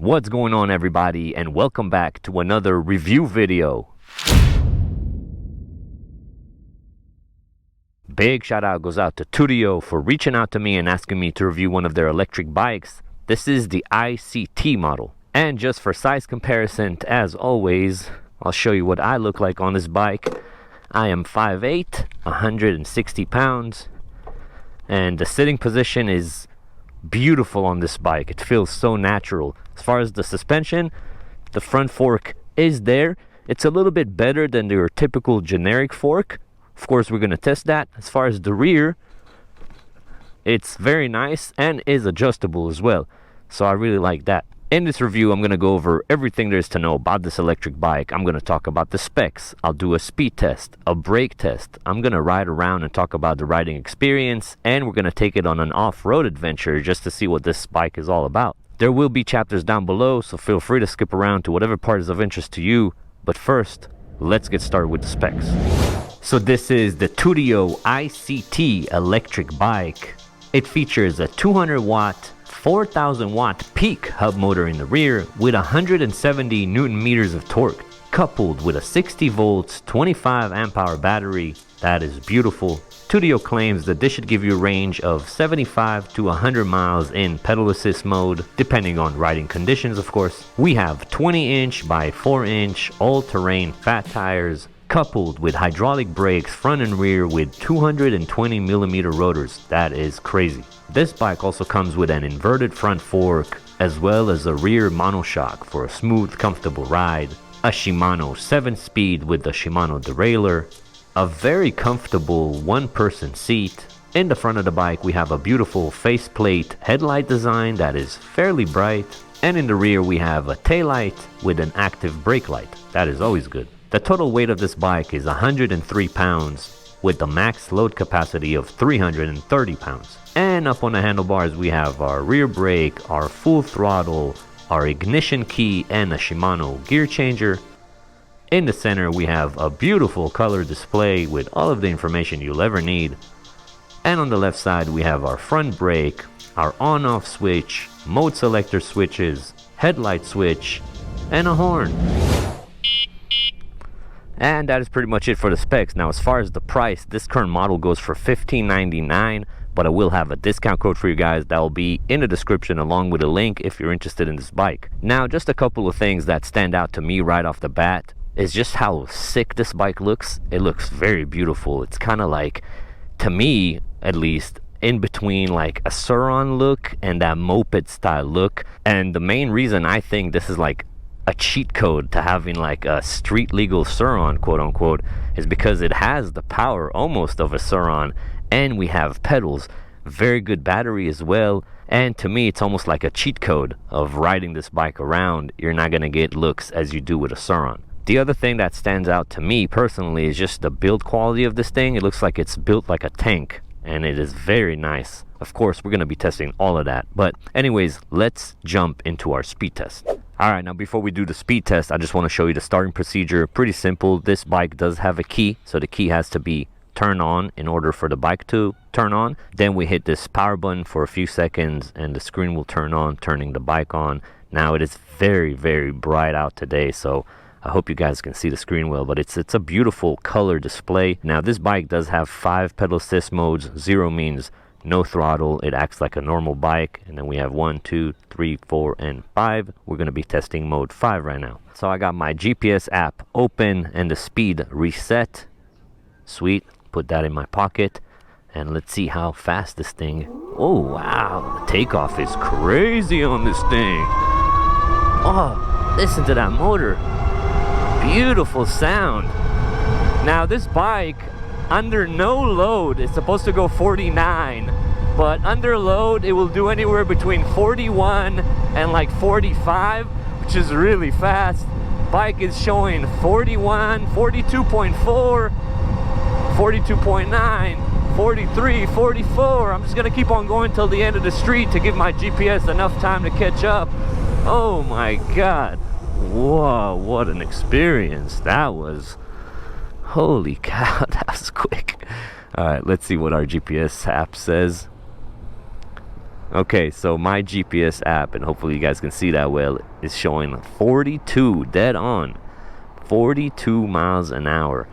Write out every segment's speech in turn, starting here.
What's going on, everybody, and welcome back to another review video. Big shout out goes out to Tuttio for reaching out to me and asking me to review one of their electric bikes. This is the ICT model. And just for size comparison, as always, I'll show you what I look like on this bike. I am 5'8", 160 pounds, and the sitting position is beautiful on this bike. It feels so natural. As far as the suspension, the front fork is there. It's a little bit better than your typical generic fork. Of course, we're going to test that. As far as the rear, it's very nice and is adjustable as well. So I really like that. In this review, I'm going to go over everything there is to know about this electric bike. I'm going to talk about the specs. I'll do a speed test, a brake test. I'm going to ride around and talk about the riding experience. And we're going to take it on an off-road adventure just to see what this bike is all about. There will be chapters down below, so feel free to skip around to whatever part is of interest to you. But first, let's get started with the specs. So this is the Tuttio ICT electric bike. It features a 200 watt 4,000 watt peak hub motor in the rear with 170 Newton meters of torque, coupled with a 60 volts 25 amp hour battery. That is beautiful. Tuttio claims that this should give you a range of 75 to 100 miles in pedal assist mode, depending on riding conditions, of course. We have 20-inch by 4-inch all-terrain fat tires, coupled with hydraulic brakes front and rear with 220 millimeter rotors. That is crazy. This bike also comes with an inverted front fork as well as a rear monoshock for a smooth, comfortable ride, a Shimano 7-speed with the Shimano derailleur, a very comfortable one-person seat. In the front of the bike we have a beautiful faceplate headlight design that is fairly bright, and in the rear we have a taillight with an active brake light. That is always good. The total weight of this bike is 103 pounds with the max load capacity of 330 pounds. And up on the handlebars we have our rear brake, our full throttle, our ignition key, and a Shimano gear changer. In the center we have a beautiful color display with all of the information you'll ever need. And on the left side we have our front brake, our on-off switch, mode selector switches, headlight switch, and a horn. And that is pretty much it for the specs. Now, as far as the price, this current model goes for $15.99, but I will have a discount code for you guys that will be in the description along with a link if you're interested in this bike. Now, just a couple of things that stand out to me right off the bat is just how sick this bike looks. It looks very beautiful. It's kind of like, to me at least, in between like a Surron look and that moped style look. And the main reason I think this is like a cheat code to having like a street legal Surron, quote unquote, is because it has the power almost of a Surron, and we have pedals, very good battery as well. And to me it's almost like a cheat code of riding this bike around. You're not gonna get looks as you do with a Surron. The other thing that stands out to me personally is just the build quality of this thing. It looks like it's built like a tank, and it is very nice. Of course, we're going to be testing all of that. But anyways, let's jump into our speed test. Alright, now before we do the speed test, I just want to show you the starting procedure. Pretty simple. This bike does have a key, so the key has to be turned on in order for the bike to turn on. Then we hit this power button for a few seconds and the screen will turn on, turning the bike on. Now it is very, very bright out today, so I hope you guys can see the screen well, but it's a beautiful color display. Now this bike does have 5 pedal assist modes. 0 means no throttle. It acts like a normal bike. And then we have 1, 2, 3, 4, and 5. We're going to be testing mode 5 right now. So I got my GPS app open and the speed reset. Sweet. Put that in my pocket. And let's see how fast this thing. Oh wow, the takeoff is crazy on this thing. Oh, listen to that motor. Beautiful sound. Now this bike, under no load, is supposed to go 49, but under load it will do anywhere between 41 and like 45, which is really fast. Bike is showing 41, 42.4, 42.9, 43, 44. I'm just gonna keep on going till the end of the street to give my GPS enough time to catch up. Oh my god. Whoa, what an experience that was. Holy cow, that was quick. Alright, let's see what our GPS app says. Okay, so my GPS app, and hopefully you guys can see that well, is showing 42, dead on, 42 miles an hour.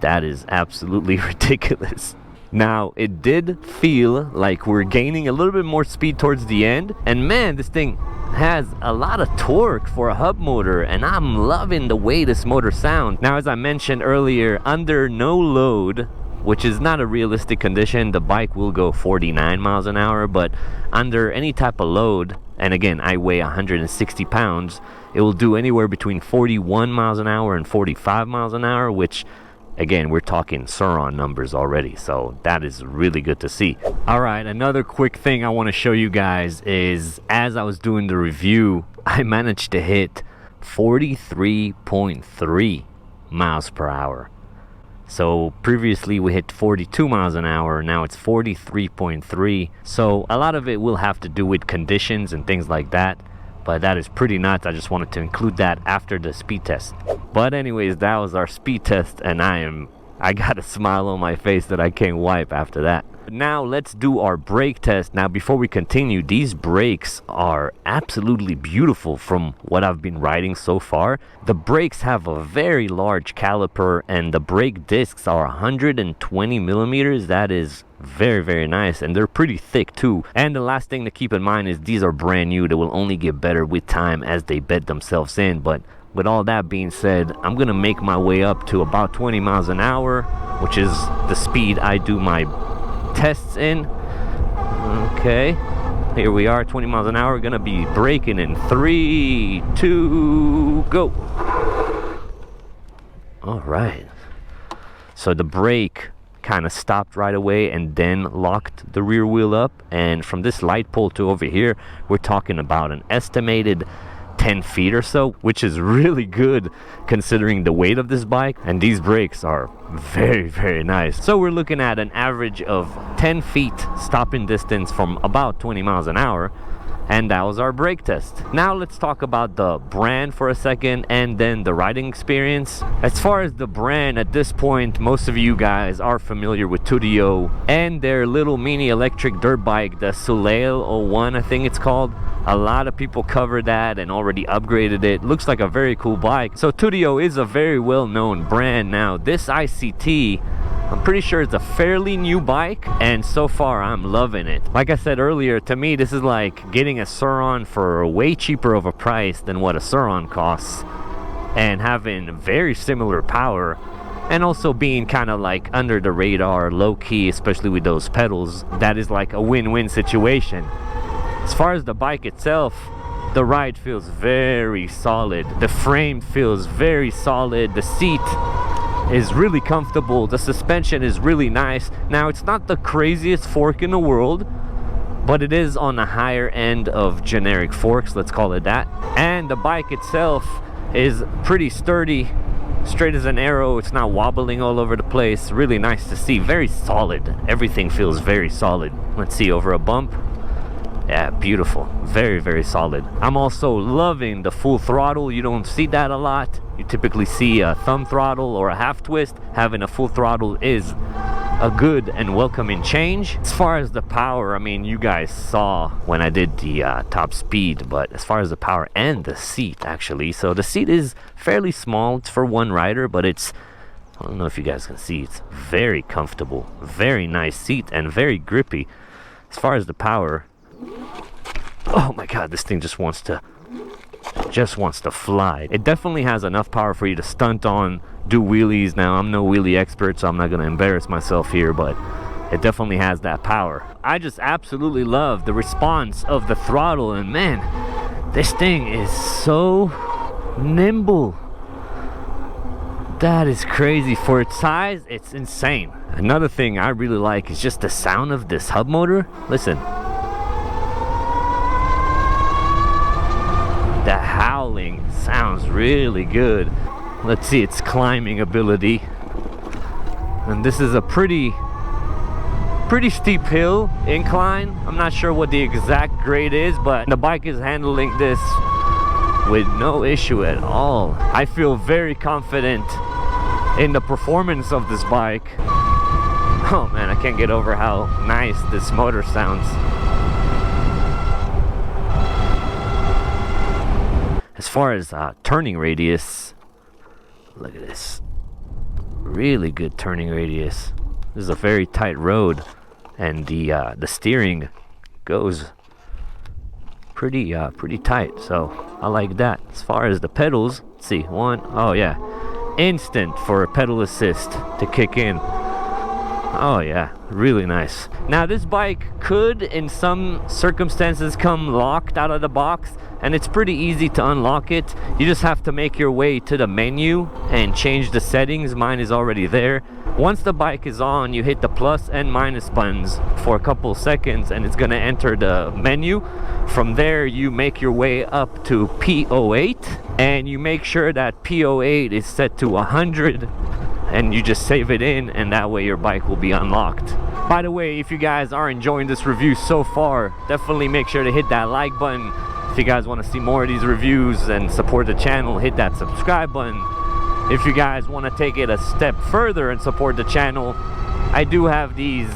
That is absolutely ridiculous. Now, it did feel like we're gaining a little bit more speed towards the end, and man, this thing has a lot of torque for a hub motor, and I'm loving the way this motor sounds. Now, as I mentioned earlier, under no load, which is not a realistic condition, the bike will go 49 miles an hour, but under any type of load, and again, I weigh 160 pounds, it will do anywhere between 41 miles an hour and 45 miles an hour, which, again, we're talking Surron numbers already, so that is really good to see. All right, another quick thing I want to show you guys is, as I was doing the review, I managed to hit 43.3 miles per hour. So previously we hit 42 miles an hour, now it's 43.3. So a lot of it will have to do with conditions and things like that, but that is pretty nuts. I just wanted to include that after the speed test. But anyways, that was our speed test, and I got a smile on my face that I can't wipe after that. Now let's do our brake test. Now before we continue, these brakes are absolutely beautiful from what I've been riding so far. The brakes have a very large caliper, and the brake discs are 120 millimeters. That is very, very nice, and they're pretty thick too. And the last thing to keep in mind is these are brand new. They will only get better with time as they bed themselves in. But with all that being said, I'm gonna make my way up to about 20 miles an hour, which is the speed I do my tests in. Okay, here we are, 20 miles an hour. Gonna be braking in 3, 2, go. All right, so the brake kind of stopped right away and then locked the rear wheel up, and from this light pole to over here, we're talking about an estimated 10 feet or so, which is really good considering the weight of this bike, and these brakes are very, very nice. So we're looking at an average of 10 feet stopping distance from about 20 miles an hour, and that was our brake test. Now let's talk about the brand for a second and then the riding experience. As far as the brand, at this point, most of you guys are familiar with Tuttio and their little mini electric dirt bike, the Soleil 01, I think it's called. A lot of people covered that and already upgraded it. Looks like a very cool bike. So Tuttio is a very well-known brand. Now this ICT, I'm pretty sure it's a fairly new bike, and so far I'm loving it. Like I said earlier, to me this is like getting a Surron for way cheaper of a price than what a Surron costs, and having very similar power, and also being kind of like under the radar, low-key, especially with those pedals. That is like a win-win situation. As far as the bike itself, the ride feels very solid. The frame feels very solid. The seat is really comfortable. The suspension is really nice. Now, it's not the craziest fork in the world, but it is on the higher end of generic forks, let's call it that. And the bike itself is pretty sturdy, straight as an arrow. It's not wobbling all over the place. Really nice to see. Very solid. Everything feels very solid. Let's see, over a bump. Yeah, beautiful. Very, very solid. I'm also loving the full throttle. You don't see that a lot. You typically see a thumb throttle or a half twist. Having a full throttle is a good and welcoming change. As far as the power, I mean, you guys saw when I did the top speed, but as far as the power and the seat, actually. So the seat is fairly small. It's for one rider, but it's, I don't know if you guys can see, it's very comfortable. Very nice seat and very grippy. As far as the power, oh my god, this thing just wants to fly. It definitely has enough power for you to stunt on, do wheelies. Now, I'm no wheelie expert, so I'm not going to embarrass myself here, but it definitely has that power. I just absolutely love the response of the throttle, and man, this thing is so nimble. That is crazy. For its size, it's insane. Another thing I really like is just the sound of this hub motor. Listen. The howling sounds really good. Let's see its climbing ability. And this is a pretty steep hill incline. I'm not sure what the exact grade is, but the bike is handling this with no issue at all. I feel very confident in the performance of this bike. Oh man, I can't get over how nice this motor sounds. As far as turning radius, look at this. Really good turning radius. This is a very tight road, and the steering goes pretty tight, so I like that. As far as the pedals, let's see, oh yeah, instant for a pedal assist to kick in. Oh yeah, really nice. Now this bike could in some circumstances come locked out of the box, and it's pretty easy to unlock it. You just have to make your way to the menu and change the settings. Mine is already there. Once the bike is on, you hit the plus and minus buttons for a couple seconds and it's gonna enter the menu. From there you make your way up to P08 and you make sure that P08 is set to 100 and you just save it in, and that way your bike will be unlocked. By the way, if you guys are enjoying this review so far, definitely make sure to hit that like button. If you guys want to see more of these reviews and support the channel, hit that subscribe button. If you guys want to take it a step further and support the channel, I do have these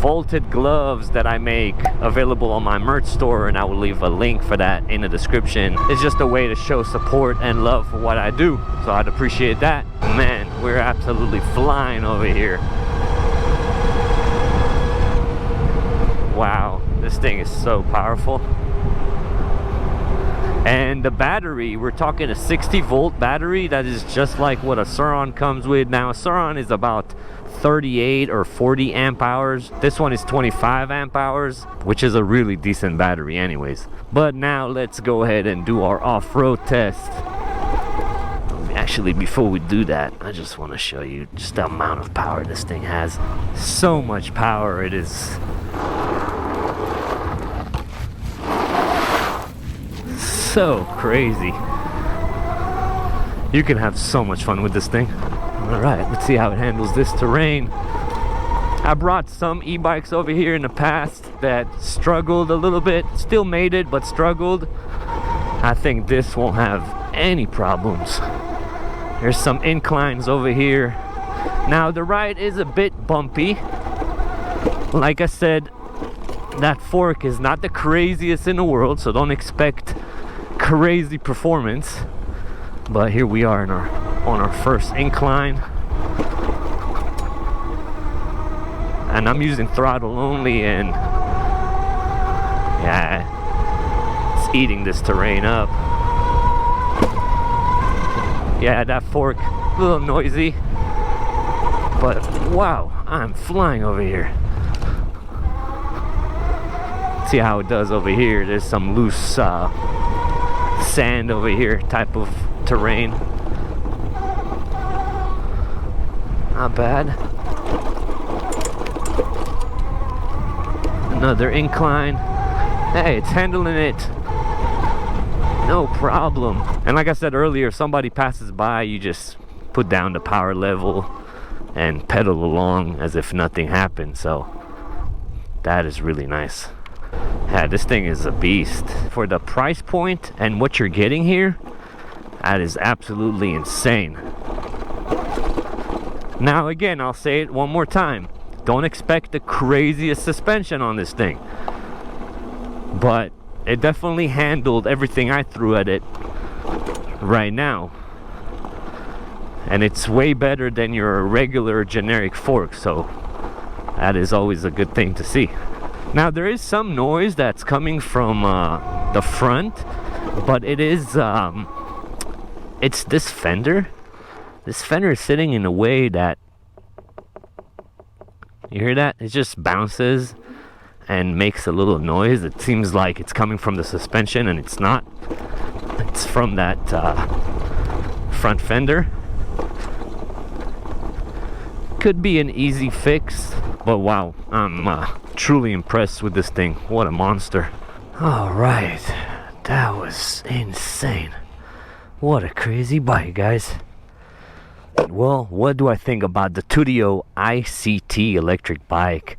Volted gloves that I make available on my merch store, and I will leave a link for that in the description. It's just a way to show support and love for what I do, so I'd appreciate that. Man, we're absolutely flying over here. Wow, this thing is so powerful. And the battery, we're talking a 60 volt battery. That is just like what a Surron comes with. Now a Surron is about 38 or 40 amp hours. This one is 25 amp hours, which is a really decent battery anyways. But now let's go ahead and do our off-road test. Actually, before we do that, I just want to show you just the amount of power this thing has. So much power. It is so crazy. You can have so much fun with this thing. Alright, let's see how it handles this terrain. I brought some e-bikes over here in the past that struggled a little bit. Still made it, but struggled. I think this won't have any problems. There's some inclines over here. Now the ride is a bit bumpy. Like I said, that fork is not the craziest in the world, so don't expect crazy performance. But here we are on our first incline, and I'm using throttle only, and yeah, it's eating this terrain up. Yeah, that fork, a little noisy, but wow, I'm flying over here. See how it does over here. There's some loose sand over here type of terrain. Not bad. Another incline. Hey, it's handling it. No problem. And like I said earlier, if somebody passes by, you just put down the power level and pedal along as if nothing happened. So that is really nice. Yeah, this thing is a beast. For the price point and what you're getting here, that is absolutely insane. Now again, I'll say it one more time. Don't expect the craziest suspension on this thing. But it definitely handled everything I threw at it right now. And it's way better than your regular generic fork, so that is always a good thing to see. Now there is some noise that's coming from the front, but it is it's this fender. This fender is sitting in a way that, you hear that? It just bounces and makes a little noise. It seems like it's coming from the suspension, and it's not. It's from that front fender. Could be an easy fix, but wow, I'm truly impressed with this thing. What a monster. All right, that was insane. What a crazy bike, guys. Well, what do I think about the Tuttio ICT electric bike?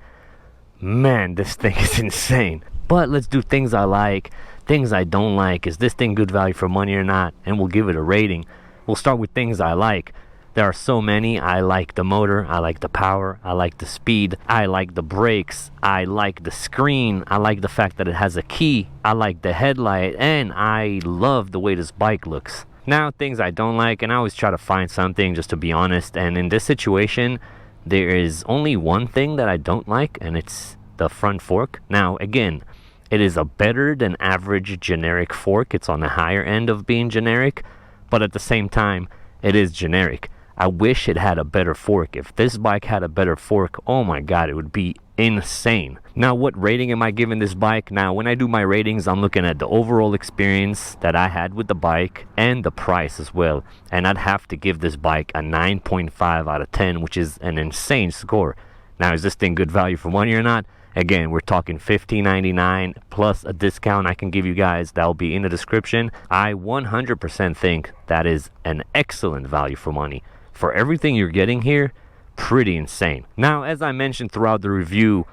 Man, this thing is insane. But let's do things I like, things I don't like. Is this thing good value for money or not? And we'll give it a rating. We'll start with things I like. There are so many. I like the motor, I like the power, I like the speed, I like the brakes, I like the screen, I like the fact that it has a key, I like the headlight, and I love the way this bike looks. Now, things I don't like, and I always try to find something, just to be honest, and in this situation there is only one thing that I don't like, and it's the front fork. Now again, it is a better than average generic fork. It's on the higher end of being generic, but at the same time it is generic. I wish it had a better fork. If this bike had a better fork, oh my god, it would be insane. Now, what rating am I giving this bike? Now, when I do my ratings, I'm looking at the overall experience that I had with the bike and the price as well. And I'd have to give this bike a 9.5 out of 10, which is an insane score. Now, is this thing good value for money or not? Again, we're talking $15.99 plus a discount I can give you guys. That'll be in the description. I 100% think that is an excellent value for money. For everything you're getting here, pretty insane. Now, as I mentioned throughout the review,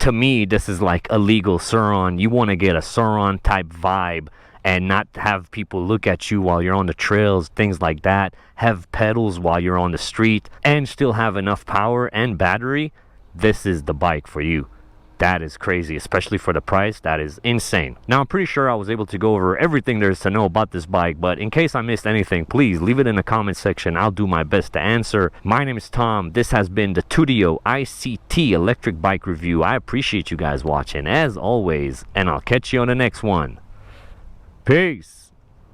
to me, this is like a legal Surron. You want to get a Surron type vibe and not have people look at you while you're on the trails, things like that. Have pedals while you're on the street and still have enough power and battery. This is the bike for you. That is crazy, especially for the price. That is insane. Now, I'm pretty sure I was able to go over everything there is to know about this bike, but in case I missed anything, please leave it in the comment section. I'll do my best to answer. My name is Tom. This has been the Tuttio ICT electric bike review. I appreciate you guys watching, as always, and I'll catch you on the next one. Peace.